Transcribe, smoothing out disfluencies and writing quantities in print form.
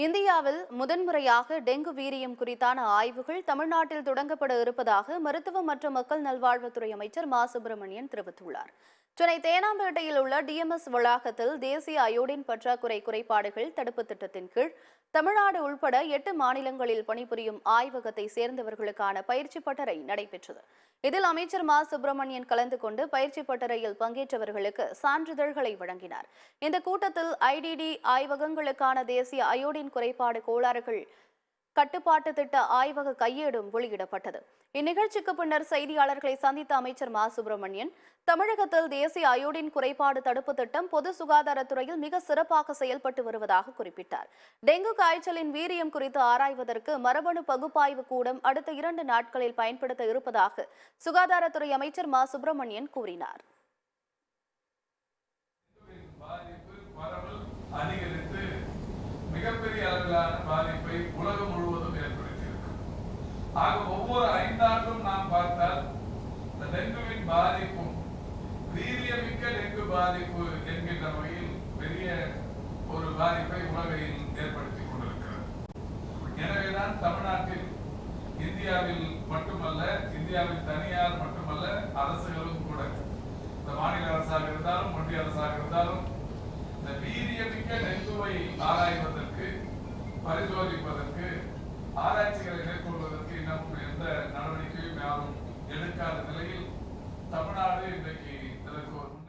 இந்தியாவில் முதன்முறையாக டெங்கு வீரியம் குறித்தான ஆய்வுகள் தமிழ்நாட்டில் தொடங்கப்பட இருப்பதாக மருத்துவ மற்றும் மக்கள் நல்வாழ்வுத்துறை அமைச்சர் மா சுப்பிரமணியன் தெரிவித்துள்ளார். சென்னை தேனாம்பேட்டையில் உள்ள டிஎம்எஸ் வளாகத்தில் தேசிய அயோடின் பற்றாக்குறை குறைபாடுகள் தடுப்பு திட்டத்தின் கீழ் தமிழ்நாடு உள்பட 8 மாநிலங்களில் பணிபுரியும் ஆய்வகத்தை சேர்ந்தவர்களுக்கான பயிற்சி பட்டறை நடைபெற்றது. இதில் அமைச்சர் மா சுப்பிரமணியன் கலந்து கொண்டு பயிற்சி பட்டறையில் பங்கேற்றவர்களுக்கு சான்றிதழ்களை வழங்கினார். இந்த கூட்டத்தில் ஐடிடி ஆய்வகங்களுக்கான தேசிய அயோடின் குறைபாடு கோளாறுகள் கட்டுப்பாட்டு திட்ட ஆய்வக கையேடும் வெளியிடப்பட்டது. இந்நிகழ்ச்சிக்கு பின்னர் செய்தியாளர்களை சந்தித்த அமைச்சர் மா சுப்பிரமணியன், தமிழகத்தில் தேசிய அயோடின் குறைபாடு தடுப்பு திட்டம் பொது சுகாதாரத்துறையில் மிக சிறப்பாக செயல்பட்டு வருவதாக குறிப்பிட்டார். டெங்கு காய்ச்சலின் வீரியம் குறித்து ஆராய்வதற்கு மரபணு பகுப்பாய்வு கூடம் அடுத்த 2 நாட்களில் பயன்படுத்த இருப்பதாக சுகாதாரத்துறை அமைச்சர் மா சுப்பிரமணியன் கூறினார். மிகப்பெரிய அளவிலான பாதிப்பை உலகம் முழுவதும் ஏற்படுத்தியிருக்கும். ஆக ஒவ்வொரு 5 ஆண்டும் நாம் பார்த்தால் இந்த டெங்குவின் பாதிப்பும் வீரியமிக்க டெங்கு பாதிப்பு என்கின்ற வகையில் பெரிய ஒரு பாதிப்பை உலகையில் ஏற்படுத்திக் கொண்டிருக்கிறது. எனவேதான் தமிழ்நாட்டில் இந்தியாவில் மட்டுமல்ல, இந்தியாவில் தனியார் மட்டுமல்ல, அரசுகளும் கூட, இந்த மாநில அரசாக இருந்தாலும் ஒன்றிய அரசாக இருந்தாலும், இந்த வீரியமிக்க டெங்குவை ஆராய்வதற்கு, பரிசோதிப்பதற்கு, ஆராய்ச்சிகளை மேற்கொள்வதற்கு இன்னும் எந்த நடவடிக்கையும் யாரும் எடுக்காத நிலையில் தமிழ்நாடு இன்றைக்கு இதற்கு ஒரு